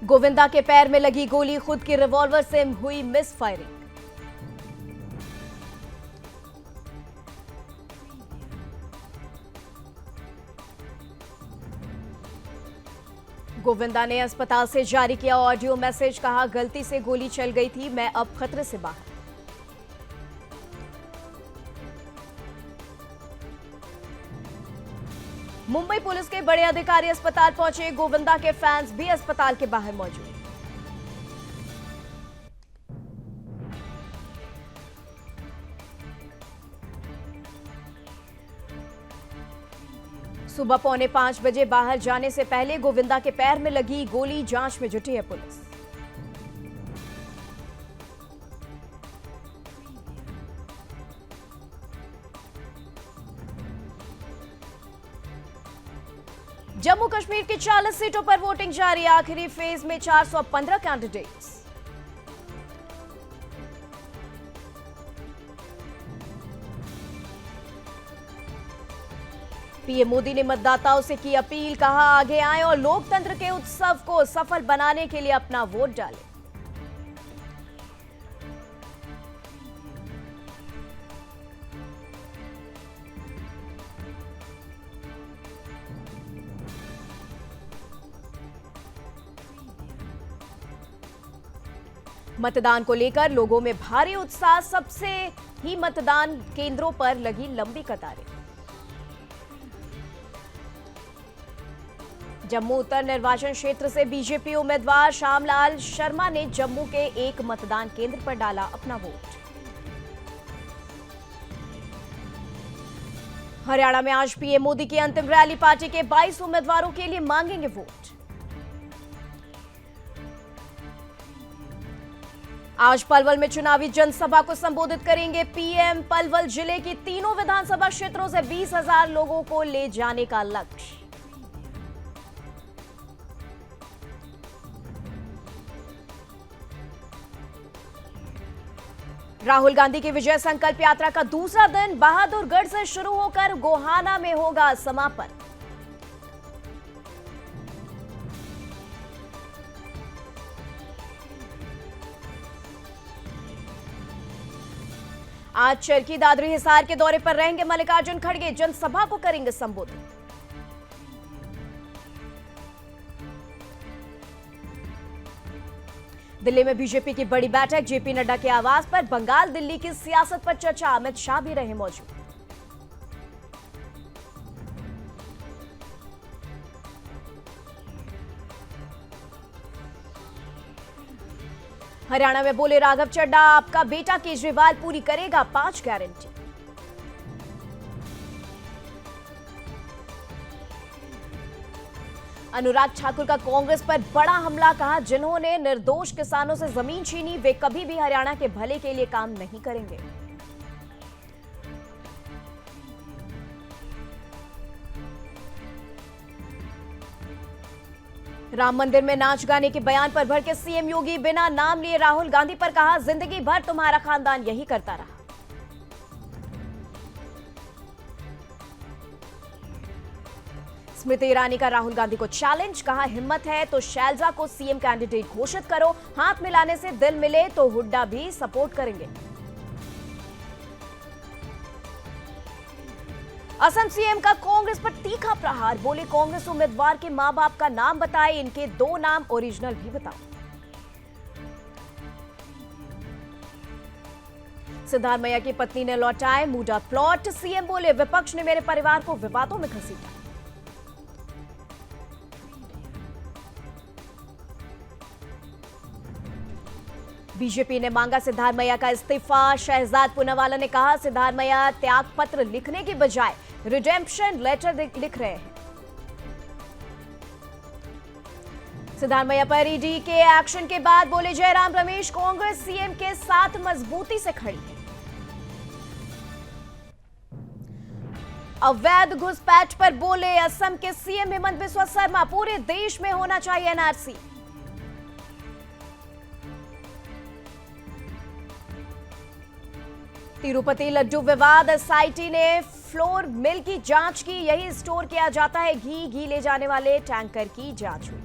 गोविंदा के पैर में लगी गोली, खुद की रिवॉल्वर से हुई मिस फायरिंग। गोविंदा ने अस्पताल से जारी किया ऑडियो मैसेज, कहा गलती से गोली चल गई थी, मैं अब खतरे से बाहर। मुंबई पुलिस के बड़े अधिकारी अस्पताल पहुंचे, गोविंदा के फैंस भी अस्पताल के बाहर मौजूद। सुबह 4:45 बजे बाहर जाने से पहले गोविंदा के पैर में लगी गोली, जांच में जुटी है पुलिस। जम्मू कश्मीर की 40 सीटों पर वोटिंग जारी, आखिरी फेज में 415 कैंडिडेट्स। पीएम मोदी ने मतदाताओं से की अपील, कहा आगे आएं और लोकतंत्र के उत्सव को सफल बनाने के लिए अपना वोट डालें। मतदान को लेकर लोगों में भारी उत्साह, सबसे ही मतदान केंद्रों पर लगी लंबी कतारें। जम्मू उत्तर निर्वाचन क्षेत्र से बीजेपी उम्मीदवार श्यामलाल शर्मा ने जम्मू के एक मतदान केंद्र पर डाला अपना वोट। हरियाणा में आज पीएम मोदी की अंतिम रैली, पार्टी के 22 उम्मीदवारों के लिए मांगेंगे वोट। आज पलवल में चुनावी जनसभा को संबोधित करेंगे पीएम। पलवल जिले की तीनों विधानसभा क्षेत्रों से 20,000 लोगों को ले जाने का लक्ष्य। राहुल गांधी की विजय संकल्प यात्रा का दूसरा दिन बहादुरगढ़ से शुरू होकर गोहाना में होगा समापन। आज चरखी दादरी हिसार के दौरे पर रहेंगे मल्लिकार्जुन खड़गे, जनसभा को करेंगे संबोधित। दिल्ली में बीजेपी की बड़ी बैठक, जेपी नड्डा के आवास पर बंगाल दिल्ली की सियासत पर चर्चा, अमित शाह भी रहे मौजूद। हरियाणा में बोले राघव चड्ढा, आपका बेटा केजरीवाल पूरी करेगा 5 गारंटी। अनुराग ठाकुर का कांग्रेस पर बड़ा हमला, कहा जिन्होंने निर्दोष किसानों से जमीन छीनी वे कभी भी हरियाणा के भले के लिए काम नहीं करेंगे। राम मंदिर में नाच गाने के बयान पर भड़के सीएम योगी, बिना नाम लिए राहुल गांधी पर कहा जिंदगी भर तुम्हारा खानदान यही करता रहा। स्मृति ईरानी का राहुल गांधी को चैलेंज, कहा हिम्मत है तो शैलजा को सीएम कैंडिडेट घोषित करो, हाथ मिलाने से दिल मिले तो हुड्डा भी सपोर्ट करेंगे। असम सीएम का कांग्रेस पर तीखा प्रहार, बोले कांग्रेस उम्मीदवार के मां बाप का नाम बताए, इनके 2 नाम ओरिजिनल भी बताओ। सिद्धारमैया की पत्नी ने लौटाए मूडा प्लॉट, सीएम बोले विपक्ष ने मेरे परिवार को विवादों में घसीटा। बीजेपी ने मांगा सिद्धारमैया का इस्तीफा, शहजाद पूनावाला ने कहा सिद्धारमैया त्याग पत्र लिखने की बजाय रिडेम्पशन लेटर लिख रहे हैं। सिद्धारमैया पर ईडी के एक्शन के बाद बोले जयराम रमेश, कांग्रेस सीएम के साथ मजबूती से खड़ी है। अवैध घुसपैठ पर बोले असम के सीएम हेमंत बिस्वा शर्मा, पूरे देश में होना चाहिए एनआरसी। तिरुपति लड्डू विवाद, एसआईटी ने फ्लोर मिल की जांच की, यही स्टोर किया जाता है घी ले जाने वाले टैंकर की जांच हुई।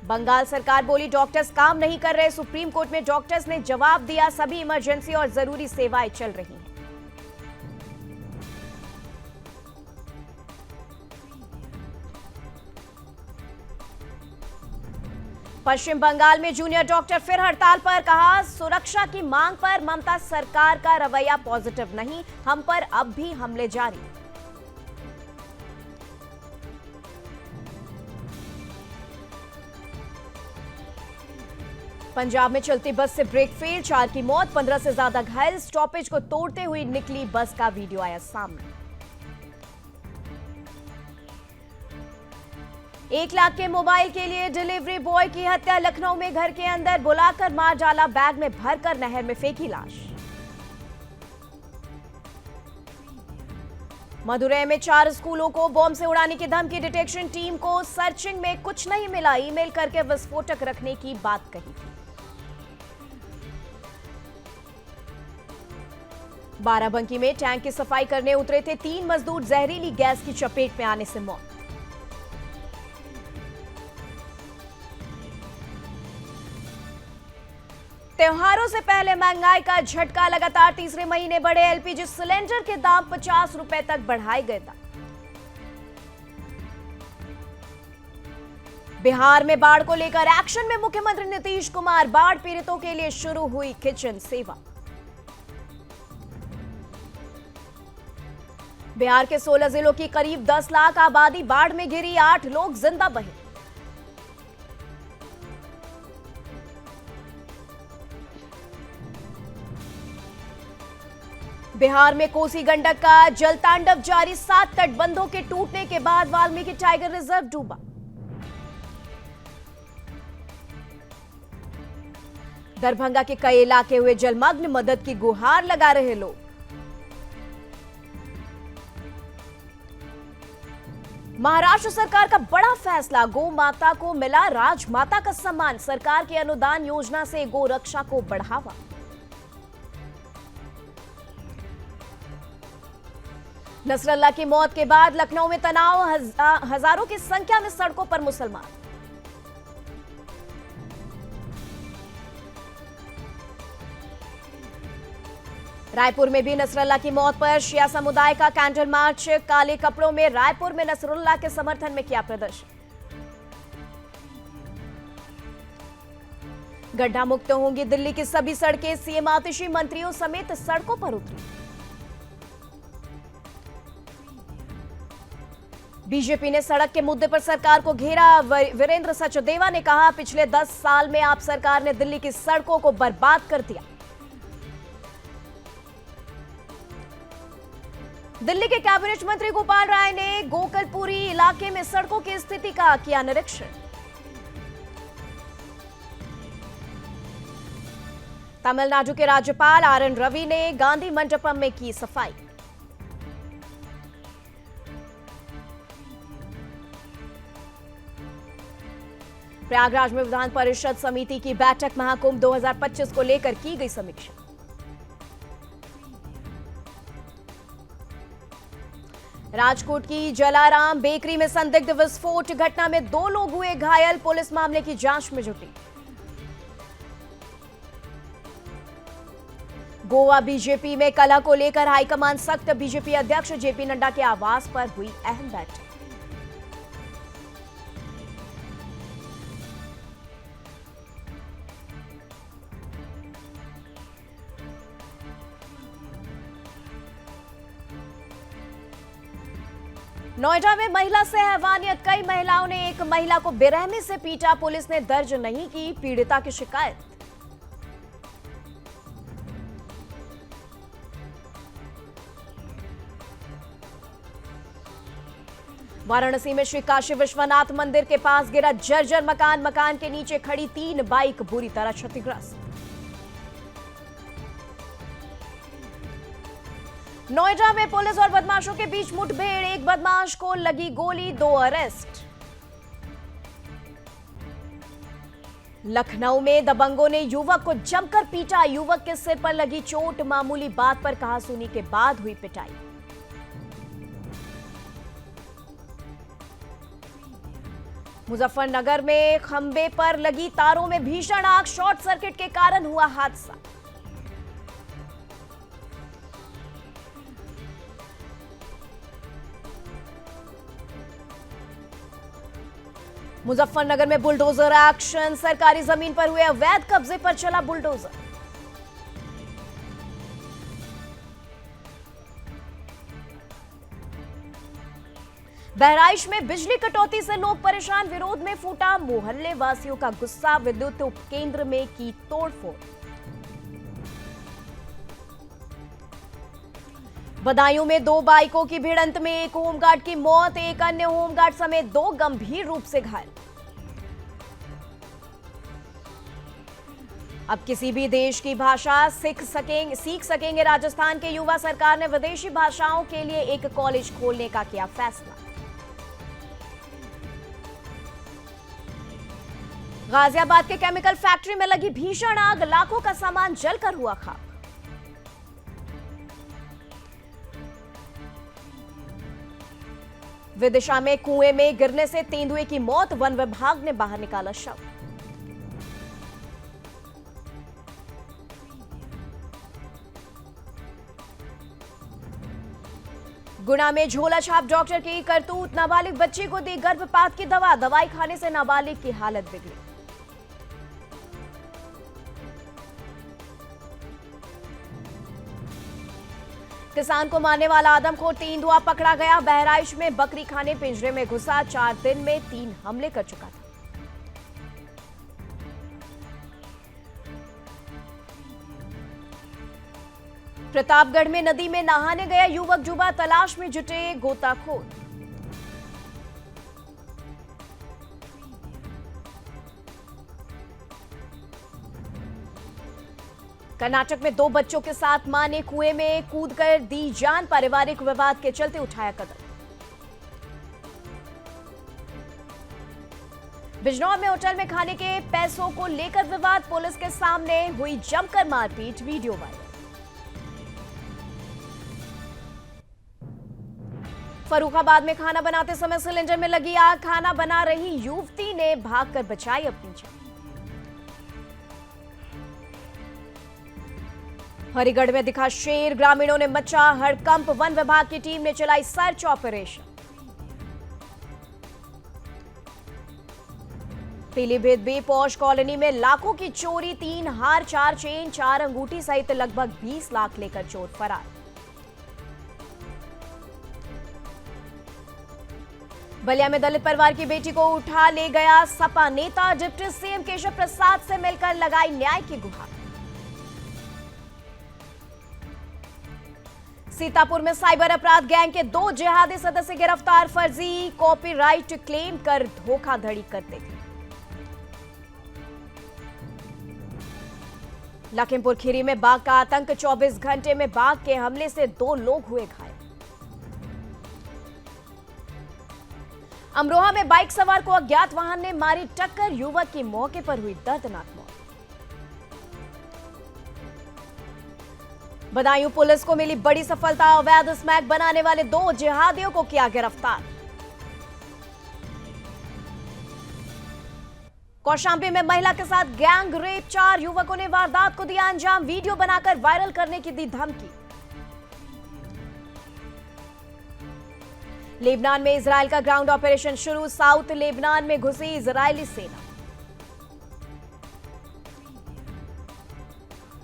बंगाल सरकार बोली डॉक्टर्स काम नहीं कर रहे। सुप्रीम कोर्ट में डॉक्टर्स ने जवाब दिया, सभी इमरजेंसी और जरूरी सेवाएं चल रही हैं। पश्चिम बंगाल में जूनियर डॉक्टर फिर हड़ताल पर। कहा, सुरक्षा की मांग पर ममता सरकार का रवैया पॉजिटिव नहीं, हम पर अब भी हमले जारी। पंजाब में चलती बस से ब्रेक फेल, 4 की मौत, 15 से ज्यादा घायल। स्टॉपेज को तोड़ते हुए निकली बस का वीडियो आया सामने। 1 लाख के मोबाइल के लिए डिलीवरी बॉय की हत्या। लखनऊ में घर के अंदर बुलाकर मार डाला, बैग में भरकर नहर में फेंकी लाश। मदुरै में 4 स्कूलों को बॉम्ब से उड़ाने की धमकी। डिटेक्शन टीम को सर्चिंग में कुछ नहीं मिला, ईमेल करके विस्फोटक रखने की बात कही थी। बाराबंकी में टैंक की सफाई करने उतरे थे 3 मजदूर, जहरीली गैस की चपेट में आने से मौत। त्योहारों से पहले महंगाई का झटका। लगातार तीसरे महीने बढ़े एलपीजी सिलेंडर के दाम, 50 रुपए तक बढ़ाए गए था। बिहार में बाढ़ को लेकर एक्शन में मुख्यमंत्री नीतीश कुमार। बाढ़ पीड़ितों के लिए शुरू हुई किचन सेवा। बिहार के 16 जिलों की करीब 10 लाख आबादी बाढ़ में घिरी, 8 लोग जिंदा बहे। बिहार में कोसी गंडक का जलतांडव जारी, 7 तटबंधों के टूटने के बाद वाल्मीकि टाइगर रिजर्व डूबा। दरभंगा के कई इलाके हुए जलमग्न, मदद की गुहार लगा रहे लोग। महाराष्ट्र सरकार का बड़ा फैसला, गौ माता को मिला राजमाता का सम्मान। सरकार की अनुदान योजना से गौ रक्षा को बढ़ावा। नसरल्ला की मौत के बाद लखनऊ में तनाव, हजारों की संख्या में सड़कों पर मुसलमान। रायपुर में भी नसरल्ला की मौत पर शिया समुदाय का कैंडल मार्च। काले कपड़ों में रायपुर में नसरुल्लाह के समर्थन में किया प्रदर्शन। गड्ढा मुक्त होंगी दिल्ली की सभी सड़कें, सीएम आतिशी मंत्रियों समेत सड़कों पर उतरी। बीजेपी ने सड़क के मुद्दे पर सरकार को घेरा। वीरेंद्र सचदेवा ने कहा, पिछले 10 साल में आप सरकार ने दिल्ली की सड़कों को बर्बाद कर दिया। दिल्ली के कैबिनेट मंत्री गोपाल राय ने गोकलपुरी इलाके में सड़कों की स्थिति का किया निरीक्षण। तमिलनाडु के राज्यपाल आर.एन. रवि ने गांधी मंडपम में की सफाई। प्रयागराज में विधान परिषद समिति की बैठक, महाकुंभ 2025 को लेकर की गई समीक्षा। राजकोट की जलाराम बेकरी में संदिग्ध विस्फोट, घटना में 2 लोग हुए घायल, पुलिस मामले की जांच में जुटी। गोवा बीजेपी में कलह को लेकर हाईकमान सख्त, बीजेपी अध्यक्ष जेपी नड्डा के आवास पर हुई अहम बैठक। नोएडा में महिला से हैवानियत, कई महिलाओं ने एक महिला को बेरहमी से पीटा, पुलिस ने दर्ज नहीं की पीड़िता की शिकायत। वाराणसी में श्री काशी विश्वनाथ मंदिर के पास गिरा जर्जर मकान, मकान के नीचे खड़ी 3 बाइक बुरी तरह क्षतिग्रस्त। नोएडा में पुलिस और बदमाशों के बीच मुठभेड़, एक बदमाश को लगी गोली, 2 अरेस्ट। लखनऊ में दबंगों ने युवक को जमकर पीटा, युवक के सिर पर लगी चोट, मामूली बात पर कहासुनी के बाद हुई पिटाई। मुजफ्फरनगर में खंबे पर लगी तारों में भीषण आग, शॉर्ट सर्किट के कारण हुआ हादसा। मुजफ्फरनगर में बुलडोजर एक्शन, सरकारी जमीन पर हुए अवैध कब्जे पर चला बुलडोजर। बहराइच में बिजली कटौती से लोग परेशान, विरोध में फूटा मोहल्ले वासियों का गुस्सा, विद्युत उपकेंद्र में की तोड़फोड़। बदायूं में 2 बाइकों की भिड़ंत में एक होमगार्ड की मौत, एक अन्य होमगार्ड समेत 2 गंभीर रूप से घायल। अब किसी भी देश की भाषा सीख सकेंगे राजस्थान के युवा, सरकार ने विदेशी भाषाओं के लिए एक कॉलेज खोलने का किया फैसला। गाजियाबाद के केमिकल फैक्ट्री में लगी भीषण आग, लाखों का सामान जलकर हुआ खाक। विदिशा में कुएं में गिरने से तेंदुए की मौत, वन विभाग ने बाहर निकाला शव। गुना में झोला छाप डॉक्टर की करतूत, नाबालिग बच्ची को दी गर्भपात की दवा, दवाई खाने से नाबालिग की हालत बिगड़ी। किसान को मारने वाला आदमखोर तेंदुआ पकड़ा गया, बहराइच में बकरी खाने पिंजरे में घुसा, 4 दिन में 3 हमले कर चुका था। प्रतापगढ़ में नदी में नहाने गया युवक डूबा, तलाश में जुटे गोताखोर। कर्नाटक में 2 बच्चों के साथ मां ने कुएं में कूदकर दी जान, पारिवारिक विवाद के चलते उठाया कदम। बिजनौर में होटल में खाने के पैसों को लेकर विवाद, पुलिस के सामने हुई जमकर मारपीट, वीडियो वायरल। फर्रुखाबाद में खाना बनाते समय सिलेंडर में लगी आग, खाना बना रही युवती ने भागकर बचाई अपनी जान। हरिगढ़ में दिखा शेर, ग्रामीणों ने मचा हड़कंप, वन विभाग की टीम ने चलाई सर्च ऑपरेशन। पीलीभीत भी पॉश कॉलोनी में लाखों की चोरी, 3 हार, 4 चेन, 4 अंगूठी सहित लगभग 20 लाख लेकर चोर फरार। बलिया में दलित परिवार की बेटी को उठा ले गया सपा नेता, डिप्टी सीएम केशव प्रसाद से मिलकर लगाई न्याय की गुहार। सीतापुर में साइबर अपराध गैंग के 2 जिहादी सदस्य गिरफ्तार, फर्जी कॉपीराइट क्लेम कर धोखाधड़ी करते थे। लखीमपुर खीरी में बाघ का आतंक, 24 घंटे में बाघ के हमले से 2 लोग हुए घायल। अमरोहा में बाइक सवार को अज्ञात वाहन ने मारी टक्कर, युवक की मौके पर हुई दर्दनाक मौत। बदायूं पुलिस को मिली बड़ी सफलता, अवैध स्मैक बनाने वाले 2 जिहादियों को किया गिरफ्तार। कौशांबी में महिला के साथ गैंग रेप, 4 युवकों ने वारदात को दिया अंजाम, वीडियो बनाकर वायरल करने की दी धमकी। लेबनान में इजरायल का ग्राउंड ऑपरेशन शुरू, साउथ लेबनान में घुसी इजरायली सेना।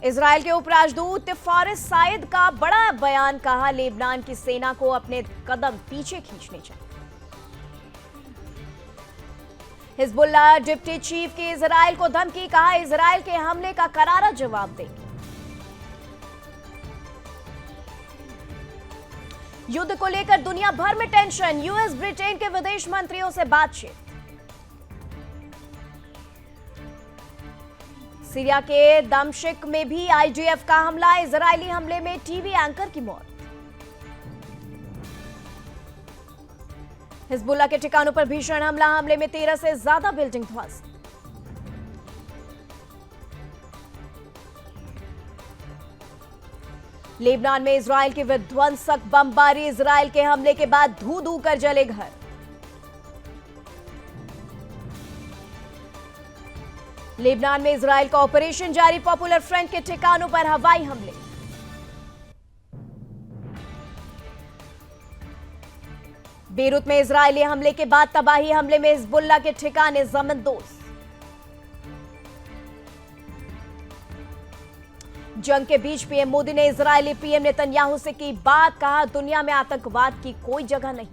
इजरायल के उपराजदूत फारिस साइद का बड़ा बयान, कहा लेबनान की सेना को अपने कदम पीछे खींचने चाहिए। हिजबुल्लाह डिप्टी चीफ की इजरायल को धमकी, कहा इजरायल के हमले का करारा जवाब देंगे। युद्ध को लेकर दुनिया भर में टेंशन, यूएस ब्रिटेन के विदेश मंत्रियों से बातचीत। सीरिया के दमिश्क में भी आईडीएफ का हमला, इजरायली हमले में टीवी एंकर की मौत। हिजबुल्लाह के ठिकानों पर भीषण हमला, हमले में 13 से ज्यादा बिल्डिंग ध्वस्त। लेबनान में इजरायल की विध्वंसक बमबारी, इजरायल के हमले के बाद धू धू कर जले घर। लेबनान में इजरायल का ऑपरेशन जारी, पॉपुलर फ्रंट के ठिकानों पर हवाई हमले। बेरूत में इजरायली हमले के बाद तबाही, हमले में हिजबुल्लाह के ठिकाने जमींदोज। जंग के बीच पीएम मोदी ने इजरायली पीएम नेतन्याहू से की बात, कहा दुनिया में आतंकवाद की कोई जगह नहीं।